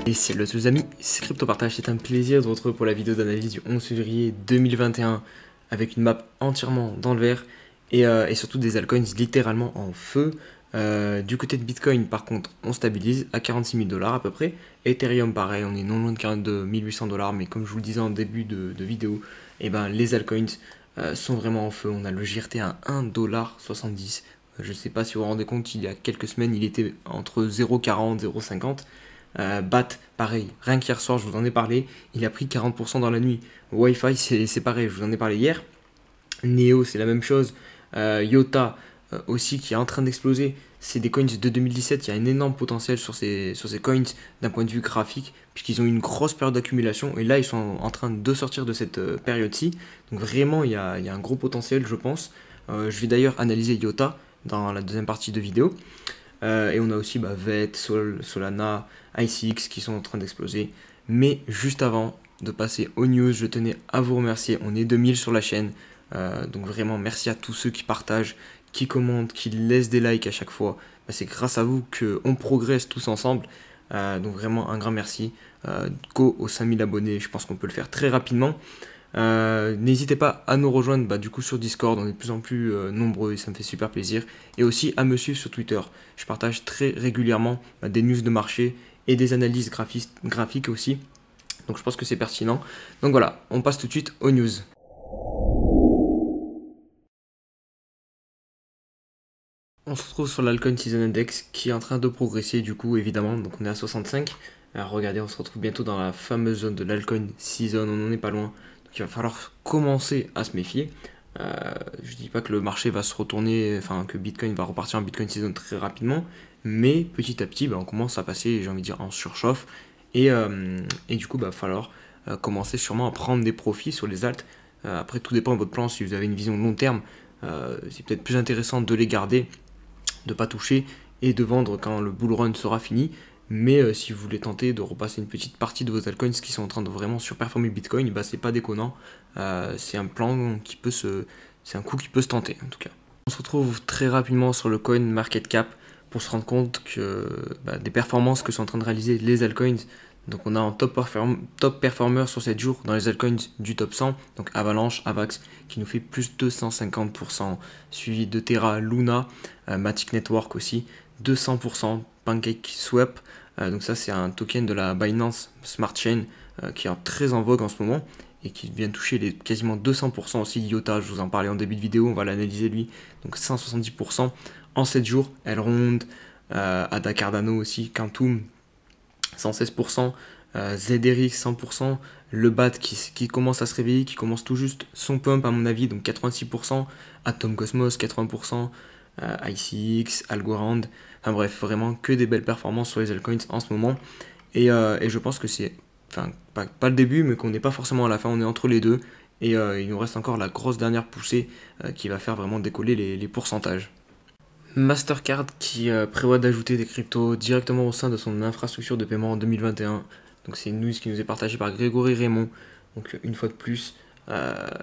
Et salut à tous les amis, c'est CryptoPartage, c'est un plaisir de vous retrouver pour la vidéo d'analyse du 11 février 2021 avec une map entièrement dans le vert et surtout des altcoins littéralement en feu. Du côté de Bitcoin par contre on stabilise à 46 000 $ à peu près. Ethereum pareil, on est non loin de 42 800 $, mais comme je vous le disais en début de vidéo, et ben, les altcoins sont vraiment en feu. On a le JRT à 1,70 $. Je ne sais pas si vous vous rendez compte, il y a quelques semaines il était entre 0,40 et 0,50 $. BAT, pareil, rien qu'hier soir, je vous en ai parlé, il a pris 40% dans la nuit. Wi-Fi, c'est pareil, je vous en ai parlé hier. Neo, c'est la même chose. Iota, aussi, qui est en train d'exploser. C'est des coins de 2017, il y a un énorme potentiel sur ces coins d'un point de vue graphique, puisqu'ils ont eu une grosse période d'accumulation, et là, ils sont en train de sortir de cette période-ci. Donc vraiment, il y a un gros potentiel, je pense. Je vais d'ailleurs analyser Iota dans la deuxième partie de vidéo. Et on a aussi VET, Solana, ICX qui sont en train d'exploser. Mais juste avant de passer aux news, je tenais à vous remercier. On est 2000 sur la chaîne. Donc vraiment merci à tous ceux qui partagent, qui commentent, qui laissent des likes à chaque fois. C'est grâce à vous qu'on progresse tous ensemble. Donc vraiment un grand merci. Go aux 5000 abonnés, je pense qu'on peut le faire très rapidement. N'hésitez pas à nous rejoindre du coup sur Discord, on est de plus en plus nombreux et ça me fait super plaisir. Et aussi à me suivre sur Twitter. Je partage très régulièrement des news de marché et des analyses graphiques aussi. Donc je pense que c'est pertinent. Donc voilà, on passe tout de suite aux news. On se retrouve sur l'Alcoin Season Index qui est en train de progresser du coup évidemment. Donc on est à 65. Alors regardez, on se retrouve bientôt dans la fameuse zone de l'Alcoin Season, on n'en est pas loin. Donc il va falloir commencer à se méfier. Je dis pas que le marché va se retourner, enfin que Bitcoin va repartir en Bitcoin Season très rapidement, mais petit à petit on commence à passer, j'ai envie de dire, en surchauffe. Et du coup il va falloir commencer sûrement à prendre des profits sur les alts. Après tout dépend de votre plan, si vous avez une vision long terme, c'est peut-être plus intéressant de les garder, de pas toucher et de vendre quand le bull run sera fini. Mais si vous voulez tenter de repasser une petite partie de vos altcoins qui sont en train de vraiment surperformer Bitcoin, c'est pas déconnant. C'est un plan qui peut c'est un coup qui peut se tenter en tout cas. On se retrouve très rapidement sur le coin market cap pour se rendre compte que des performances que sont en train de réaliser les altcoins. Donc on a un top performer sur 7 jours dans les altcoins du top 100, donc Avalanche, Avax qui nous fait plus 250%, suivi de Terra, Luna, Matic Network aussi, 200%, PancakeSwap, donc ça c'est un token de la Binance Smart Chain qui est très en vogue en ce moment et qui vient toucher les quasiment 200% aussi. Iota, je vous en parlais en début de vidéo, on va l'analyser lui, donc 170% en 7 jours. Elrond, Ada Cardano aussi, Quantum 116%, ZRX 100%, le BAT qui commence à se réveiller, qui commence tout juste son pump à mon avis, donc 86%, Atom Cosmos 80%, ICX, Algorand, enfin bref, vraiment que des belles performances sur les altcoins en ce moment. Et je pense que c'est, enfin pas le début, mais qu'on n'est pas forcément à la fin, on est entre les deux. Et il nous reste encore la grosse dernière poussée qui va faire vraiment décoller les pourcentages. Mastercard qui prévoit d'ajouter des cryptos directement au sein de son infrastructure de paiement en 2021. Donc c'est une news qui nous est partagée par Grégory Raymond. Donc une fois de plus,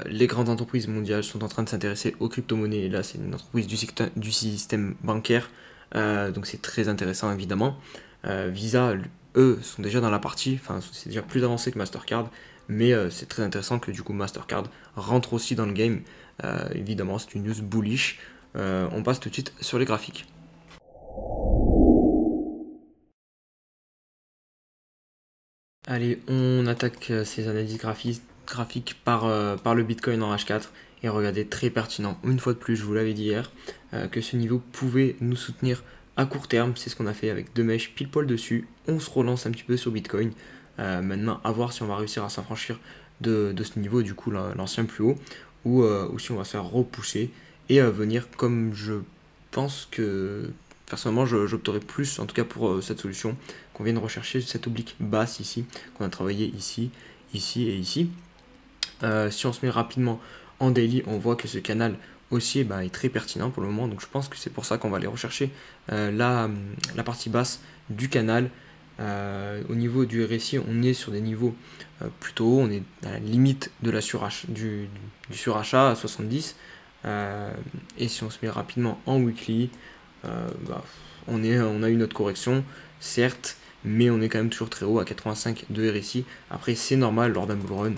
les grandes entreprises mondiales sont en train de s'intéresser aux crypto-monnaies. Et là, c'est une entreprise du système bancaire. Donc c'est très intéressant évidemment. Visa, eux, sont déjà dans la partie. Enfin, c'est déjà plus avancé que Mastercard. Mais c'est très intéressant que du coup Mastercard rentre aussi dans le game. Évidemment, c'est une news bullish. On passe tout de suite sur les graphiques. Allez, on attaque ces analyses graphiques par le Bitcoin en H4. Et regardez, très pertinent. Une fois de plus, je vous l'avais dit hier, que ce niveau pouvait nous soutenir à court terme. C'est ce qu'on a fait avec deux mèches pile poil dessus. On se relance un petit peu sur Bitcoin. Maintenant, à voir si on va réussir à s'affranchir de ce niveau, du coup, l'ancien plus haut, ou si on va se faire repousser et venir comme je pense que personnellement j'opterais plus en tout cas pour cette solution qu'on vient de rechercher, cette oblique basse ici qu'on a travaillé ici, ici et ici. Si on se met rapidement en daily, on voit que ce canal haussier est très pertinent pour le moment, donc je pense que c'est pour ça qu'on va aller rechercher la partie basse du canal. Au niveau du RSI, on est sur des niveaux plutôt hauts, on est à la limite de la du surachat à 70. Et si on se met rapidement en weekly, on a eu notre correction, certes, mais on est quand même toujours très haut à 85 de RSI. Après c'est normal lors d'un bull run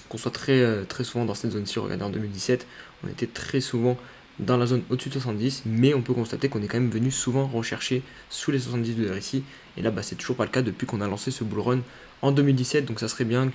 qu'on soit très souvent dans cette zone-ci. Regardez en 2017, on était très souvent dans la zone au-dessus de 70, mais on peut constater qu'on est quand même venu souvent rechercher sous les 70 de RSI, et là c'est toujours pas le cas depuis qu'on a lancé ce bull run en 2017, donc ça serait bien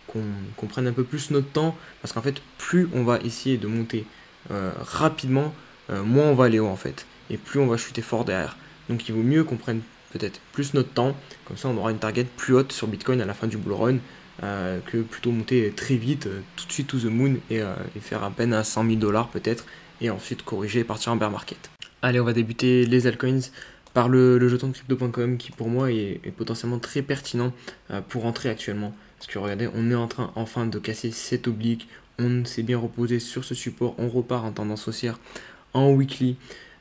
qu'on prenne un peu plus notre temps, parce qu'en fait plus on va essayer de monter rapidement, moins on va aller haut en fait, et plus on va chuter fort derrière. Donc il vaut mieux qu'on prenne peut-être plus notre temps, comme ça on aura une target plus haute sur Bitcoin à la fin du bull run, que plutôt monter très vite, tout de suite to the moon, et faire à peine à 100 000 $ peut-être, et ensuite corriger et partir en bear market. Allez, on va débuter les altcoins par le jeton de crypto.com qui pour moi est potentiellement très pertinent pour entrer actuellement. Parce que regardez, on est en train enfin de casser cette oblique, on s'est bien reposé sur ce support, on repart en tendance haussière en weekly.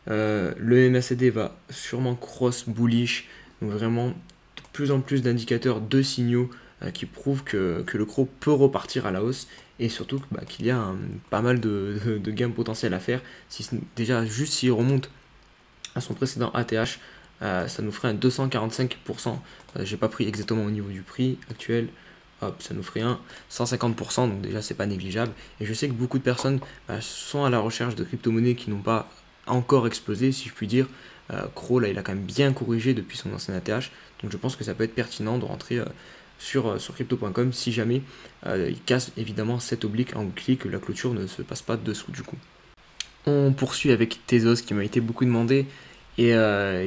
Le MACD va sûrement cross bullish, donc vraiment de plus en plus d'indicateurs, de signaux qui prouvent que le CRO peut repartir à la hausse, et surtout qu'il y a pas mal de gains potentiels à faire. Déjà juste s'il remonte à son précédent ATH, ça nous ferait un 245%. J'ai pas pris exactement au niveau du prix actuel. Hop, ça nous ferait un 150%, donc déjà c'est pas négligeable. Et je sais que beaucoup de personnes sont à la recherche de crypto-monnaies qui n'ont pas encore explosé, si je puis dire. CRO là il a quand même bien corrigé depuis son ancien ATH, donc je pense que ça peut être pertinent de rentrer sur crypto.com si jamais il casse évidemment cette oblique en weekly, que la clôture ne se passe pas dessous du coup. On poursuit avec Tezos qui m'a été beaucoup demandé et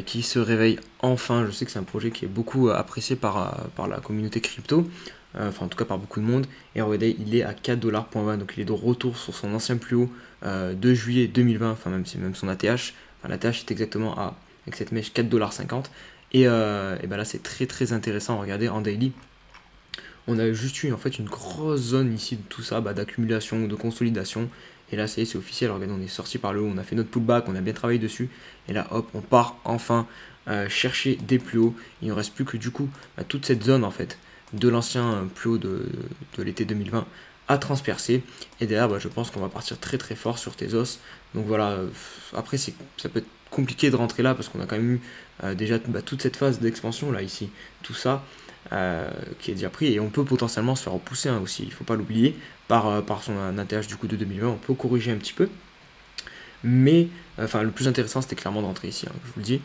qui se réveille enfin. Je sais que c'est un projet qui est beaucoup apprécié par la communauté crypto, enfin en tout cas par beaucoup de monde. Et regardez, il est à 4,20$, donc il est de retour sur son ancien plus haut de juillet 2020, enfin même son ATH. Enfin, l'ATH est exactement avec cette mèche 4,50$. Et ben là c'est très intéressant. Regardez en daily, on a juste eu en fait une grosse zone ici de tout ça, d'accumulation, de consolidation. Et là, ça y est, c'est officiel. Regardez, on est sorti par le haut, on a fait notre pullback, on a bien travaillé dessus. Et là, hop, on part enfin chercher des plus hauts. Il ne reste plus que du coup toute cette zone en fait de l'ancien plus haut de l'été 2020 à transpercer. Et derrière, je pense qu'on va partir très fort sur Tezos. Donc voilà, après, ça peut être compliqué de rentrer là parce qu'on a quand même eu déjà toute cette phase d'expansion là, ici. Tout ça. Qui est déjà pris, et on peut potentiellement se faire repousser aussi, il ne faut pas l'oublier, par son ATH du coup de 2020, on peut corriger un petit peu, mais le plus intéressant c'était clairement de rentrer ici, je vous le dis,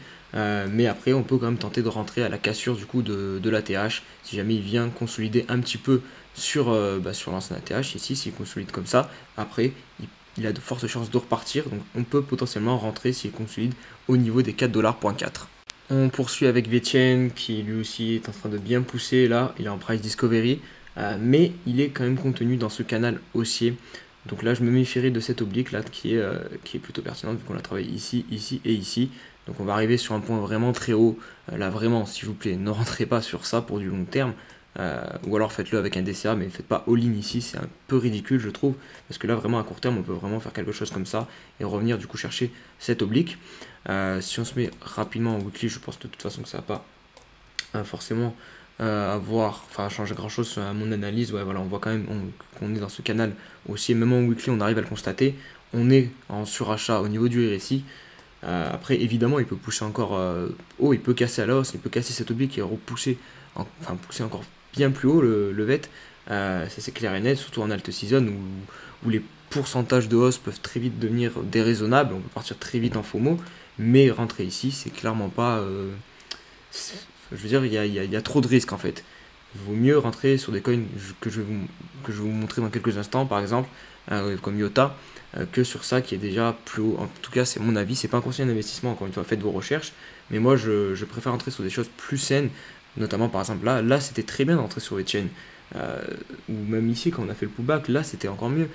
mais après on peut quand même tenter de rentrer à la cassure du coup de l'ATH, si jamais il vient consolider un petit peu sur l'ancien ATH, ici s'il consolide comme ça, après il a de fortes chances de repartir, donc on peut potentiellement rentrer s'il consolide au niveau des 4,4$. On poursuit avec VeChain qui lui aussi est en train de bien pousser. Là, il est en price discovery, mais il est quand même contenu dans ce canal haussier. Donc là, je me méfierai de cette oblique là qui est plutôt pertinente vu qu'on l'a travaillé ici, ici et ici. Donc on va arriver sur un point vraiment très haut. Là, vraiment, s'il vous plaît, ne rentrez pas sur ça pour du long terme. Ou alors faites-le avec un DCA, mais faites pas all-in ici, c'est un peu ridicule je trouve, parce que là vraiment à court terme on peut vraiment faire quelque chose comme ça et revenir du coup chercher cette oblique. Si on se met rapidement en weekly, je pense de toute façon que ça va pas forcément changer grand chose à mon analyse. Ouais, voilà, on voit quand même qu'on est dans ce canal aussi, même en weekly on arrive à le constater, on est en surachat au niveau du RSI. Après évidemment il peut pousser encore haut, il peut casser à la hausse, il peut casser cette oblique et repousser, pousser encore bien plus haut le VET, ça c'est clair et net, surtout en alt season où les pourcentages de hausse peuvent très vite devenir déraisonnables, on peut partir très vite en FOMO, mais rentrer ici c'est clairement pas, je veux dire il y a trop de risques en fait. Il vaut mieux rentrer sur des coins que je vais vous montrer dans quelques instants, par exemple comme IOTA, que sur ça qui est déjà plus haut. En tout cas c'est mon avis, c'est pas un conseil d'investissement, encore une fois faites vos recherches, mais moi je préfère rentrer sur des choses plus saines, notamment par exemple là c'était très bien d'entrer sur les chains, ou même ici quand on a fait le pullback, là c'était encore mieux,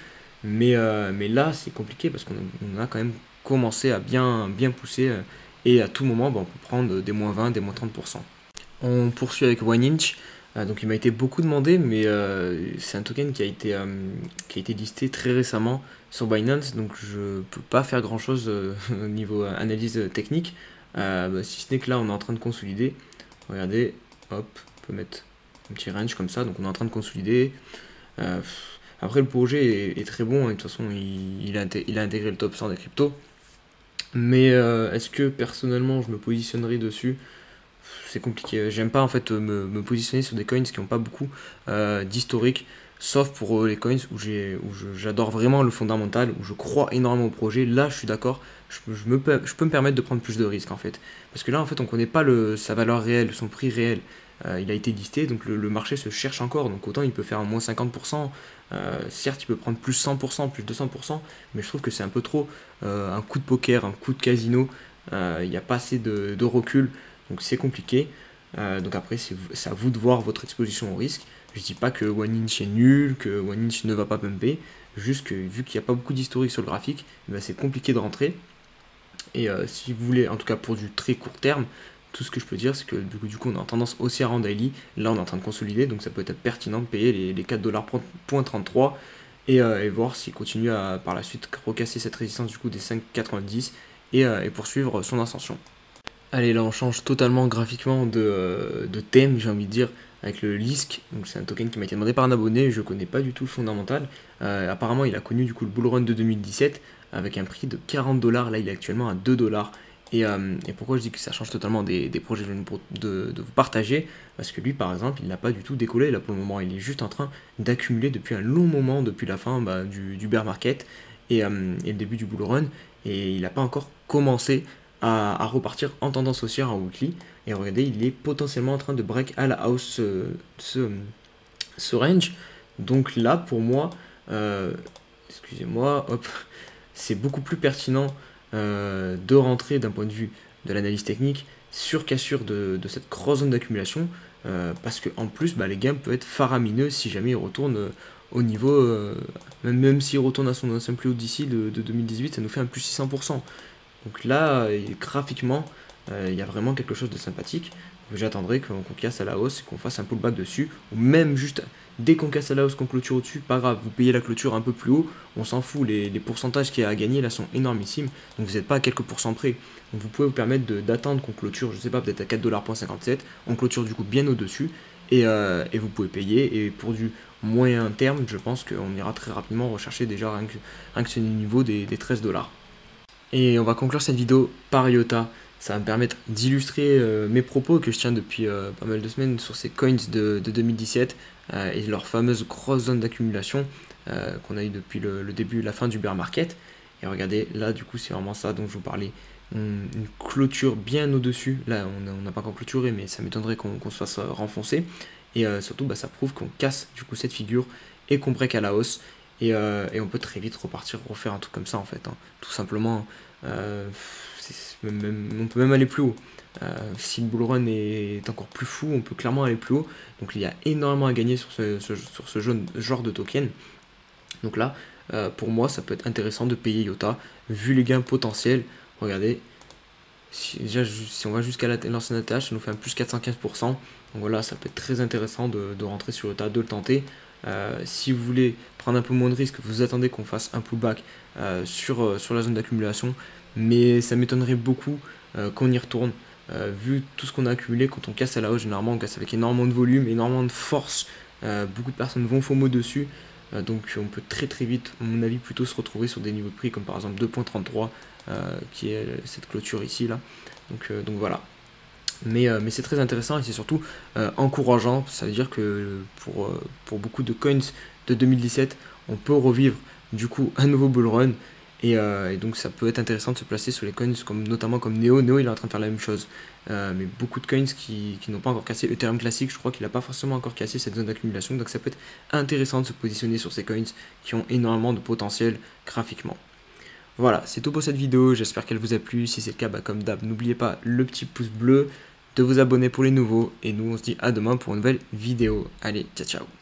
mais là c'est compliqué parce qu'on a quand même commencé à bien pousser, et à tout moment on peut prendre des moins 20, des moins 30%. On poursuit avec OneInch. Donc il m'a été beaucoup demandé, mais c'est un token qui a été listé très récemment sur Binance, donc je peux pas faire grand chose au niveau analyse technique, si ce n'est que là on est en train de consolider. Regardez, hop, on peut mettre un petit range comme ça, donc on est en train de consolider. Après le projet est très bon, et de toute façon il a intégré le top 100 des cryptos, mais est-ce que personnellement je me positionnerai dessus? c'est compliqué. J'aime pas en fait me positionner sur des coins qui n'ont pas beaucoup d'historique, sauf pour les coins où j'adore vraiment le fondamental, où je crois énormément au projet. Là, je suis d'accord, je peux me permettre de prendre plus de risques en fait. Parce que là, en fait, on connaît pas sa valeur réelle, son prix réel. Il a été listé, donc le marché se cherche encore. Donc autant il peut faire un moins 50%, certes il peut prendre plus 100%, plus 200%, mais je trouve que c'est un peu trop un coup de poker, un coup de casino. Il n'y a pas assez de recul, donc c'est compliqué. Donc après, c'est à vous de voir votre exposition au risque. Je dis pas que One Inch est nul, que One Inch ne va pas pumper, juste que vu qu'il n'y a pas beaucoup d'historique sur le graphique, eh ben, c'est compliqué de rentrer. Et si vous voulez, en tout cas pour du très court terme, tout ce que je peux dire, c'est que du coup, on a tendance haussière en daily. Là, on est en train de consolider, donc ça peut être pertinent de payer les 4,33$ et voir s'il continue à par la suite recasser cette résistance du coup des 5,90 et poursuivre son ascension. Allez, là on change totalement graphiquement de thème, j'ai envie de dire, avec le LISC. Donc c'est un token qui m'a été demandé par un abonné, je connais pas du tout le fondamental. Apparemment il a connu du coup le bull run de 2017 avec un prix de 40$, là il est actuellement à 2$. Et pourquoi je dis que ça change totalement des projets de vous partager, parce que lui par exemple il n'a pas du tout décollé là pour le moment, il est juste en train d'accumuler depuis un long moment, depuis la fin du bear market et le début du bull run, et il n'a pas encore commencé à repartir en tendance haussière en weekly. Et regardez, il est potentiellement en train de break à la hausse ce range. Donc là, pour moi, excusez-moi, hop, c'est beaucoup plus pertinent de rentrer d'un point de vue de l'analyse technique sur cassure de cette grosse zone d'accumulation. Parce que en plus, les gains peuvent être faramineux si jamais il retourne au niveau, même s'il retourne à son ancien plus haut d'ici de 2018, ça nous fait un plus 600%. Donc là, graphiquement, il y a vraiment quelque chose de sympathique. J'attendrai qu'on casse à la hausse et qu'on fasse un pullback dessus. Ou même juste, dès qu'on casse à la hausse, qu'on clôture au-dessus, pas grave, vous payez la clôture un peu plus haut, on s'en fout, les pourcentages qu'il y a à gagner là sont énormissimes. Donc vous n'êtes pas à quelques pourcents près. Donc vous pouvez vous permettre d'attendre qu'on clôture, je sais pas, peut-être à 4,57$, on clôture du coup bien au-dessus. Et vous pouvez payer. Et pour du moyen terme, je pense qu'on ira très rapidement rechercher déjà rien que ce niveau des 13$. Et on va conclure cette vidéo par IOTA. Ça va me permettre d'illustrer mes propos que je tiens depuis pas mal de semaines sur ces coins de 2017 et leur fameuse grosse zone d'accumulation qu'on a eu depuis le début, la fin du bear market. Et regardez, là du coup c'est vraiment ça dont je vous parlais. Une clôture bien au-dessus. Là on n'a pas encore clôturé, mais ça m'étonnerait qu'on se fasse renfoncer. Et surtout ça prouve qu'on casse du coup cette figure et qu'on break à la hausse. Et on peut très vite refaire un truc comme ça en fait, hein. Tout simplement, on peut même aller plus haut. Si le bull run est encore plus fou, on peut clairement aller plus haut. Donc il y a énormément à gagner sur ce genre de token. Donc là, pour moi, ça peut être intéressant de payer IOTA, vu les gains potentiels. Regardez, déjà si on va jusqu'à l'ancienne ATH, ça nous fait un plus 415%. Donc voilà, ça peut être très intéressant de rentrer sur IOTA, de le tenter. Si vous voulez prendre un peu moins de risque, vous attendez qu'on fasse un pullback sur la zone d'accumulation, mais ça m'étonnerait beaucoup qu'on y retourne. Vu tout ce qu'on a accumulé, quand on casse à la hausse, généralement on casse avec énormément de volume, énormément de force. Beaucoup de personnes vont FOMO dessus, donc on peut très vite, à mon avis, plutôt se retrouver sur des niveaux de prix comme par exemple 2,33, qui est cette clôture ici là. Donc voilà. Mais c'est très intéressant et c'est surtout encourageant. Ça veut dire que pour beaucoup de coins de 2017, on peut revivre du coup un nouveau bull run. Et donc ça peut être intéressant de se placer sur les coins notamment comme Neo. Neo il est en train de faire la même chose. Mais beaucoup de coins qui n'ont pas encore cassé. Ethereum classique, je crois qu'il n'a pas forcément encore cassé cette zone d'accumulation. Donc ça peut être intéressant de se positionner sur ces coins qui ont énormément de potentiel graphiquement. Voilà, c'est tout pour cette vidéo, j'espère qu'elle vous a plu. Si c'est le cas, comme d'hab, n'oubliez pas le petit pouce bleu, de vous abonner pour les nouveaux. Et nous, on se dit à demain pour une nouvelle vidéo. Allez, ciao ciao.